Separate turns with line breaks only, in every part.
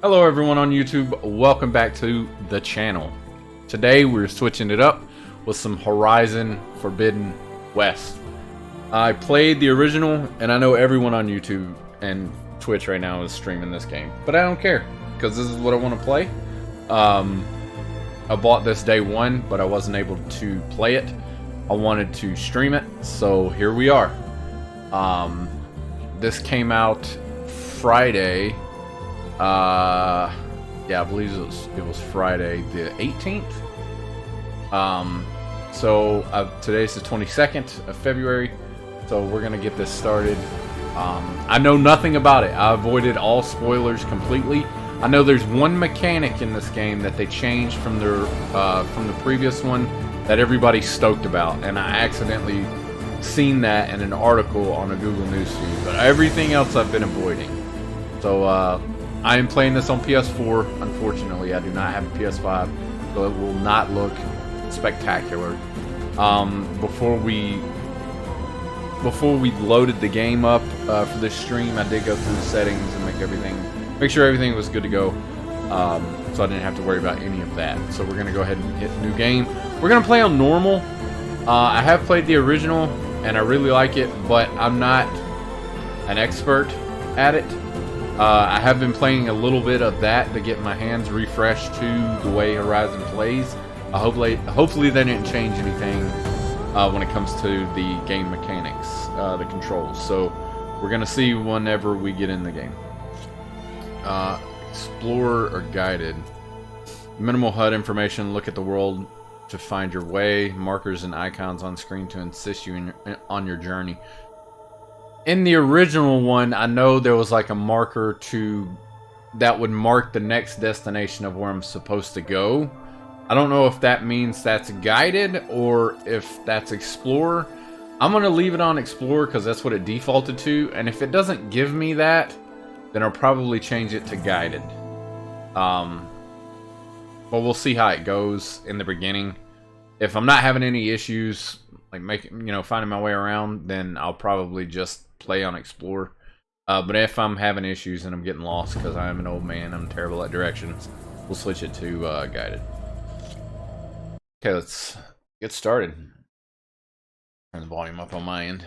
Hello everyone on YouTube, welcome back to the channel. Today we're switching it up with some Horizon Forbidden West. I played the original and I know everyone on YouTube and Twitch right now is streaming this game. But I don't care, because this is what I want to play. I bought this day one, but I wasn't able to play it. I wanted to stream it, so here we are. This came out Friday. Yeah, I believe it was Friday the 18th. Today's the 22nd of February, so we're gonna get this started. I know nothing about it. I avoided all spoilers completely. I know there's one mechanic in this game that they changed from the previous one that everybody's stoked about, and I accidentally seen that in an article on a Google News feed. But everything else I've been avoiding. So I am playing this on PS4. Unfortunately, I do not have a PS5, so it will not look spectacular. Before we loaded the game up for this stream, I did go through the settings and make sure everything was good to go. So I didn't have to worry about any of that. So we're gonna go ahead and hit new game. We're gonna play on normal. I have played the original and I really like it, but I'm not an expert at it. I have been playing a little bit of that to get my hands refreshed to the way Horizon plays. Hopefully they didn't change anything when it comes to the game mechanics, the controls. So we're gonna see whenever we get in the game. Explorer or guided. Minimal HUD information. Look at the world to find your way. Markers and icons on screen to assist you on your journey. In the original one, I know there was like a marker that would mark the next destination of where I'm supposed to go. I don't know if that means that's guided or if that's Explorer. I'm going to leave it on Explorer because that's what it defaulted to. And if it doesn't give me that, then I'll probably change it to guided. But we'll see how it goes in the beginning. If I'm not having any issues, like finding my way around, then I'll probably just play on Explorer. But if I'm having issues and I'm getting lost because I'm an old man, I'm terrible at directions, we'll switch it to guided. Okay, let's get started. Turn the volume up on my end.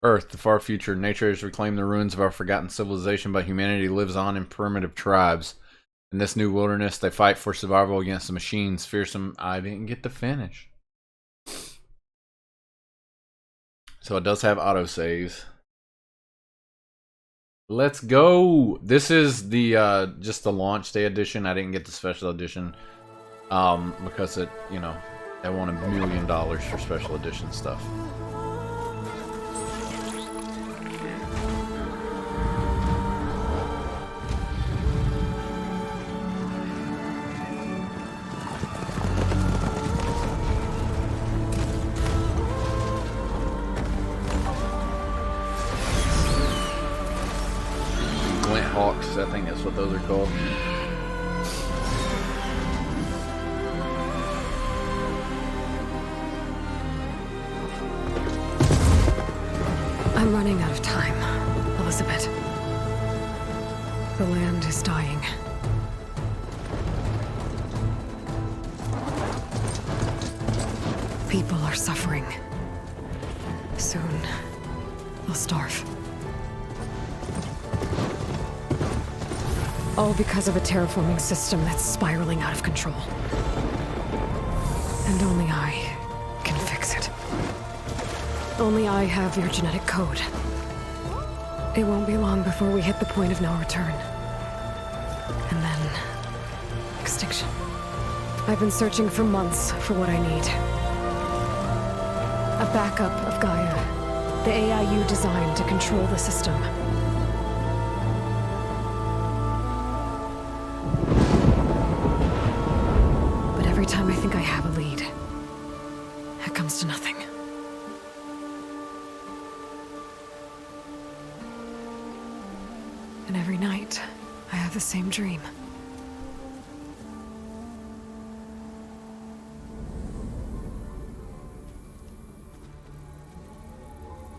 Earth, the far future. Nature has reclaimed the ruins of our forgotten civilization, but humanity lives on in primitive tribes. In this new wilderness, they fight for survival against the machines. Fearsome. I didn't get to finish. So it does have autosaves. Let's go. This is the just the launch day edition. I didn't get the special edition because it, they want $1 million for special edition stuff. Hawks, I think that's what those are called.
I'm running out of time, Elizabeth. The land is dying. People are suffering. Soon, they'll starve. All because of a terraforming system that's spiraling out of control. And only I can fix it. Only I have your genetic code. It won't be long before we hit the point of no return. And then... extinction. I've been searching for months for what I need. A backup of Gaia. The AI you designed to control the system. Every time I think I have a lead, it comes to nothing. And every night, I have the same dream.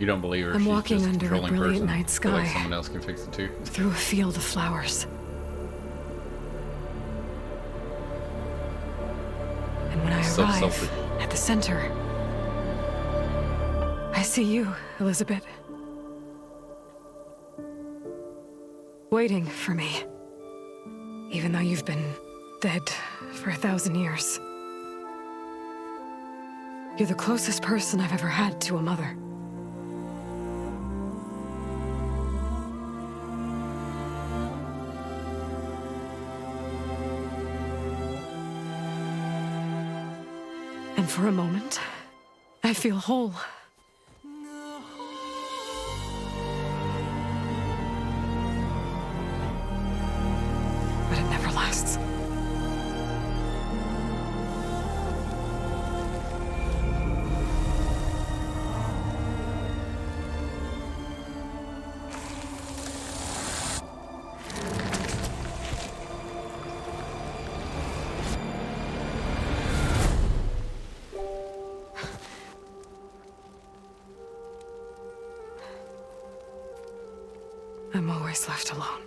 You don't believe her.
I'm
She's
walking
just a
under a
controlling
brilliant
person.
night
Feel like
sky.
someone else can fix it too.
Through a field of flowers. And when I
So
arrive
selfish.
at the center, I see you, Elizabeth. Waiting for me. Even though you've been dead for 1,000 years. You're the closest person I've ever had to a mother. And for a moment, I feel whole. But it never lasts. I'm always left alone.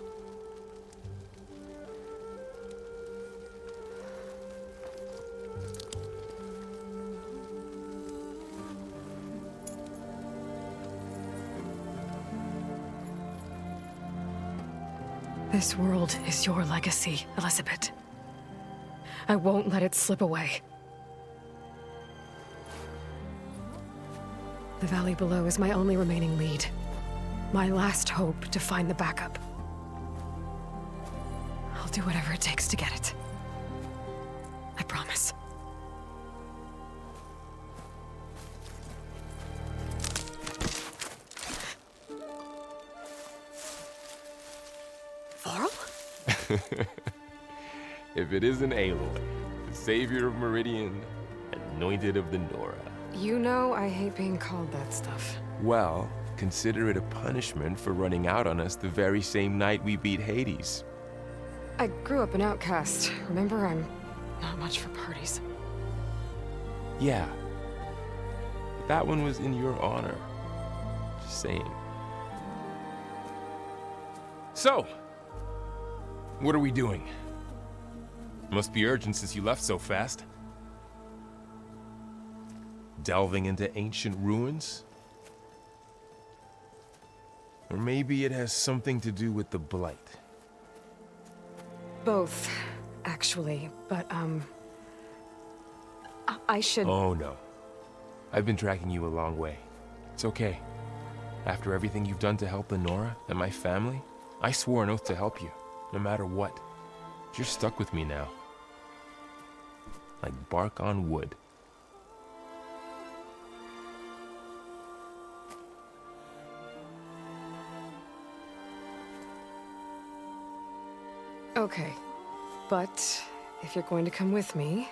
This world is your legacy, Elizabeth. I won't let it slip away. The valley below is my only remaining lead. My last hope to find the backup. I'll do whatever it takes to get it. I promise. Varl?
If it isn't Aloy, the savior of Meridian, anointed of the Nora.
You know I hate being called that stuff.
Well, consider it a punishment for running out on us the very same night we beat Hades.
I grew up an outcast. Remember, I'm not much for parties.
Yeah. But that one was in your honor. Just saying. So, what are we doing? Must be urgent since you left so fast. Delving into ancient ruins? Or maybe it has something to do with the Blight.
Both, actually. But, I should...
Oh no. I've been tracking you a long way. It's okay. After everything you've done to help the Nora and my family, I swore an oath to help you, no matter what. You're stuck with me now. Like bark on wood.
Okay. But, if you're going to come with me,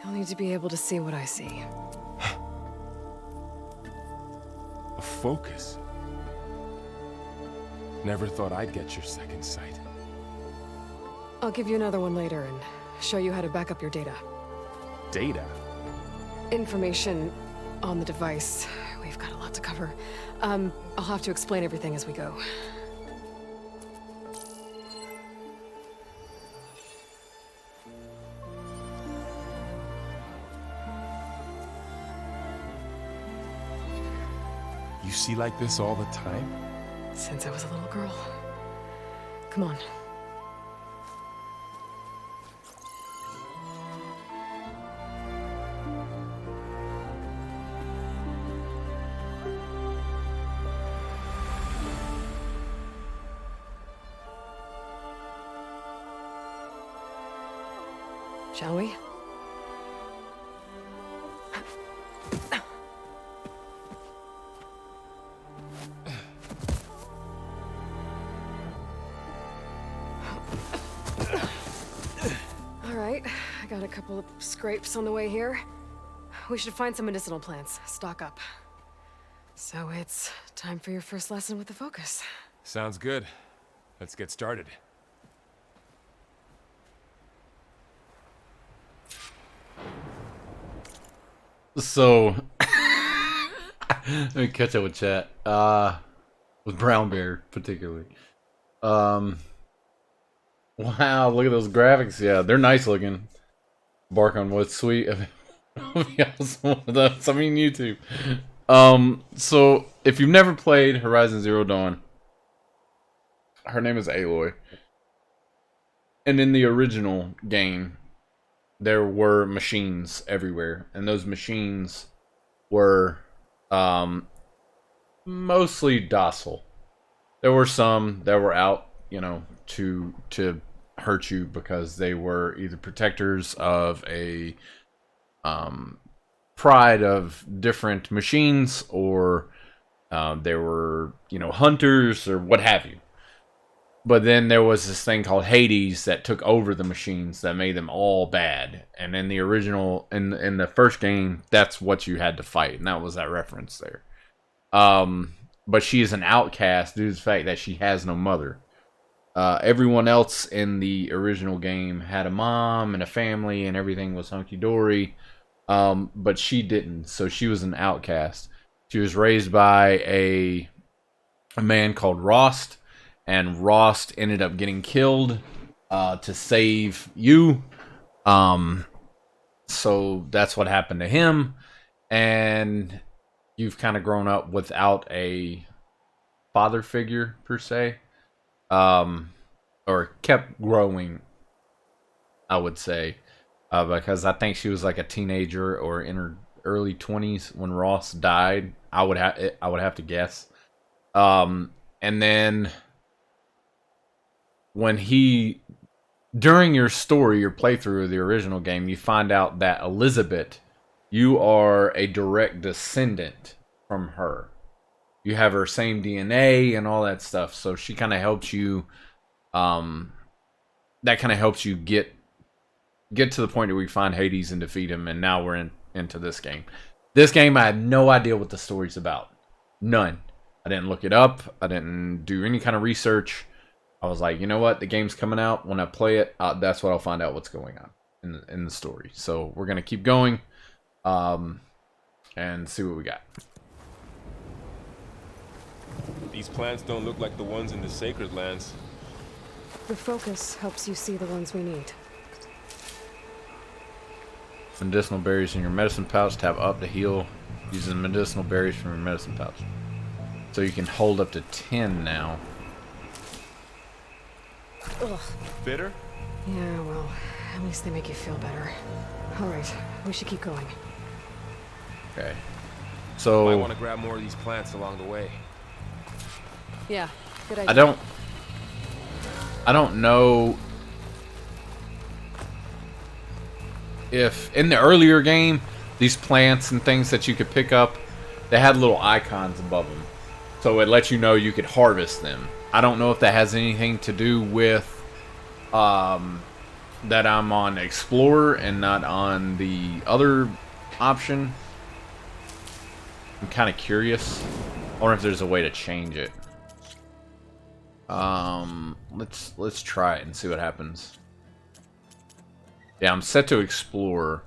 you'll need to be able to see what I see.
A focus. Never thought I'd get your second sight.
I'll give you another one later and show you how to back up your data.
Data?
Information on the device. We've got a lot to cover. I'll have to explain everything as we go.
You see like this all the time?
Since I was a little girl. Come on. Shall we? All right, I got a couple of scrapes on the way here. We should find some medicinal plants, stock up. So it's time for your first lesson with the focus.
Sounds good. Let's get started.
So Let me catch up with chat. With Brown Bear particularly. Wow, look at those graphics. Yeah, they're nice looking. Bark on what's sweet. One of those. I mean, YouTube. So if you've never played Horizon Zero Dawn, her name is Aloy. And in the original game, there were machines everywhere, and those machines were mostly docile. There were some that were out, you know, to hurt you because they were either protectors of a pride of different machines, or they were, you know, hunters or what have you. But then there was this thing called Hades that took over the machines that made them all bad. And in the original, in the first game, that's what you had to fight, and that was that reference there. But she is an outcast due to the fact that she has no mother. Everyone else in the original game had a mom and a family, and everything was hunky-dory. But she didn't, so she was an outcast. She was raised by a man called Rost, and Rost ended up getting killed to save you. So that's what happened to him, and you've kind of grown up without a father figure per se, or kept growing, I would say, because I think she was like a teenager or in her early 20s when Ross died. I would have to guess. And then when during your story, your playthrough of the original game, you find out that Elizabeth, you are a direct descendant from her. You have her same DNA and all that stuff, so she kind of helps you. That kind of helps you get to the point where we find Hades and defeat him, and now we're into this game. This game, I had no idea what the story's about. None. I didn't look it up. I didn't do any kind of research. I was like, you know what? The game's coming out. When I play it, that's what I'll find out what's going on in the story. So we're going to keep going and see what we got.
These plants don't look like the ones in the Sacred Lands.
The focus helps you see the ones we need.
Medicinal berries in your medicine pouch. Tap up to heal using medicinal berries from your medicine pouch. So you can hold up to 10 now.
Ugh.
Bitter?
Yeah, well, at least they make you feel better. Alright, we should keep going.
Okay. So
Might want to grab more of these plants along the way.
Yeah, good idea.
I don't know if in the earlier game, these plants and things that you could pick up, they had little icons above them. So it lets you know you could harvest them. I don't know if that has anything to do with that I'm on Explorer and not on the other option. I'm kind of curious. I wonder if there's a way to change it. Let's try it and see what happens. Yeah, I'm set to Explorer.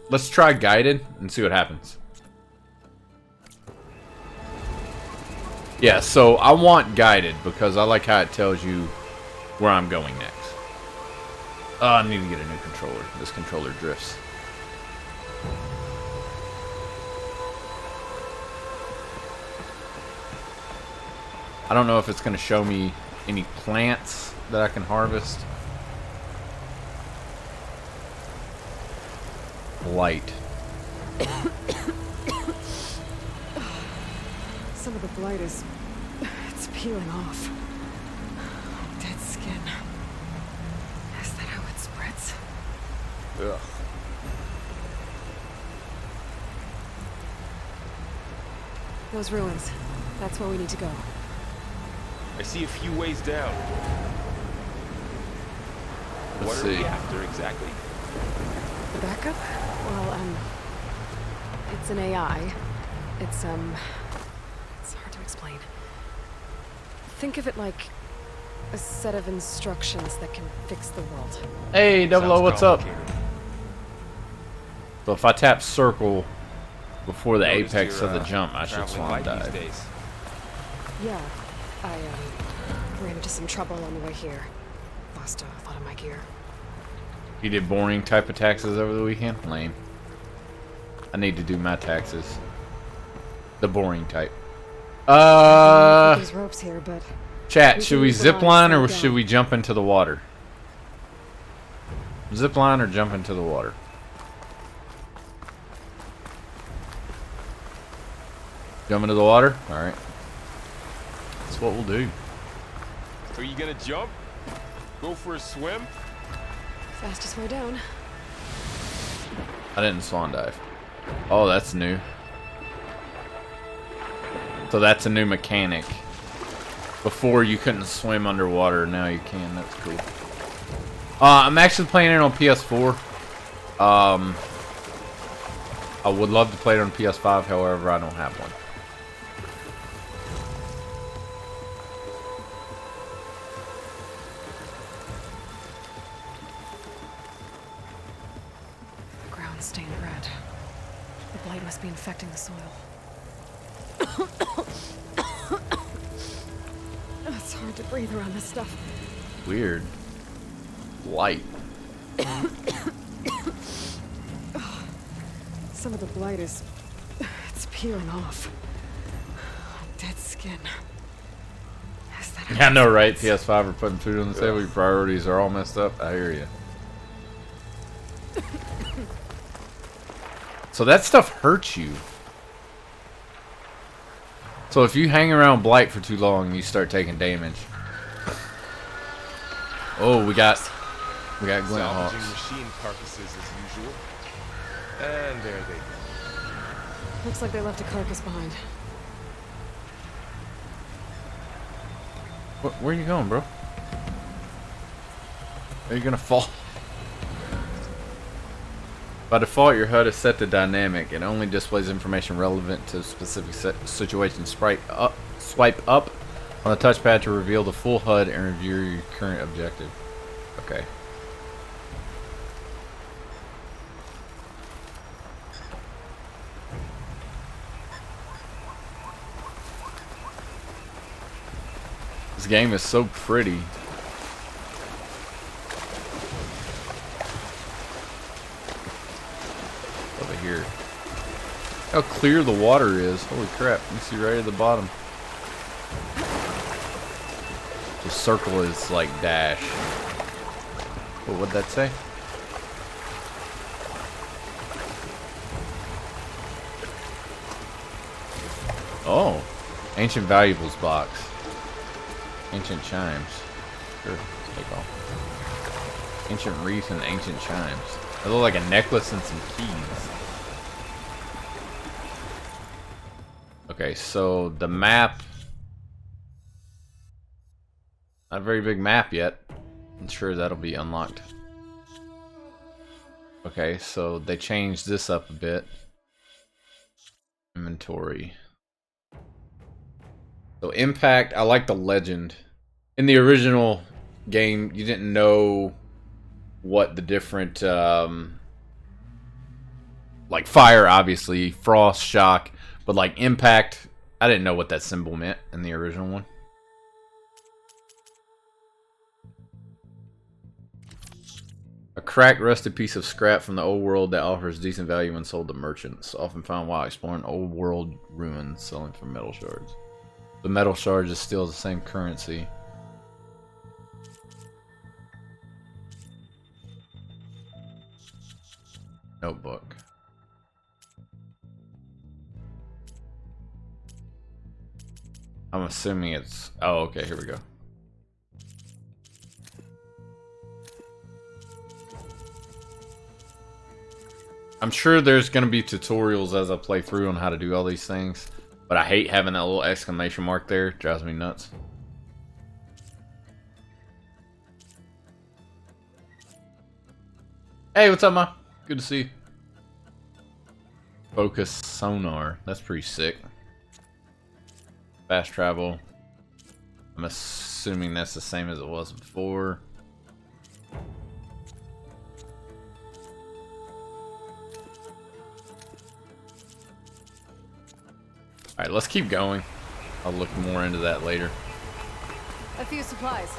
Let's try Guided and see what happens. Yeah, so I want Guided because I like how it tells you where I'm going next. I need to get a new controller. This controller drifts. I don't know if it's going to show me any plants that I can harvest. Light.
Some of the blight it's peeling off. Dead skin. Is that how it spreads?
Ugh.
Those ruins. That's where we need to go.
I see a few ways down.
Let's
What are
see.
we after exactly?
The backup? Well, it's an AI. It's hard to explain. Think of it like A set of instructions that can fix the world.
Hey, Double O,
Sounds
what's up?
complicated.
So if I tap circle before the
Noticed
apex
you're,
of the jump, I should
traveling
swan
light these
dive.
days.
Yeah, I ran into some trouble on the way here. Lost a lot of my gear.
You did boring type of taxes over the weekend? Lame. I need to do my taxes. The boring type.
These ropes here, but
Chat,
We
should
can
we
use the
zip
line
line
to
or
slow
should
down.
we jump into the water? Zip line or jump into the water? Jump into the water? Alright. That's what we'll do.
Are you gonna jump? Go for a swim?
fastest way down.
I didn't swan dive. Oh, that's new. So that's a new mechanic. Before you couldn't swim underwater, now you can. That's cool. I'm actually playing it on PS4. I would love to play it on PS5, however, I don't have one.
The ground stained red. The blight must be infecting the soil. It's hard to breathe around this stuff.
Weird. Light.
Some of the blight is... it's peeling off. Dead skin. Is that
Yeah, I know, right? PS5 are putting food on the table. Your priorities are all messed up. I hear you. So that stuff hurts you. So if you hang around blight for too long, you start taking damage. Oh, we got Glint
Salvaging
Hawks.
machine carcasses as usual. And there they go.
Looks like they left a carcass behind.
Where are you going, bro? Are you gonna fall? By default, your HUD is set to dynamic. It only displays information relevant to specific situations. Swipe up on the touchpad to reveal the full HUD and review your current objective. Okay. This game is so pretty. Over here. How clear the water is. Holy crap. You see right at the bottom. The circle is like dash. What would that say? Oh. Ancient Valuables box. Ancient Chimes. Sure. Let's take off. Ancient Wreath and Ancient Chimes. They look like a necklace and some keys. Okay, so the map. Not a very big map yet. I'm sure that'll be unlocked. Okay, so they changed this up a bit. Inventory. So impact, I like the legend. In the original game, you didn't know what the different, like fire, obviously, frost, shock, but like impact, I didn't know what that symbol meant in the original one. A cracked, rusted piece of scrap from the old world that offers decent value when sold to merchants, often found while exploring old world ruins, selling for metal shards. The metal shards is still the same currency. Notebook. I'm assuming it's... Oh, okay, here we go. I'm sure there's going to be tutorials as I play through on how to do all these things. But I hate having that little exclamation mark there. It drives me nuts. Hey, what's up, Ma? Good to see you. Focus sonar. That's pretty sick. Fast travel. I'm assuming that's the same as it was before. Alright, let's keep going. I'll look more into that later.
A few supplies.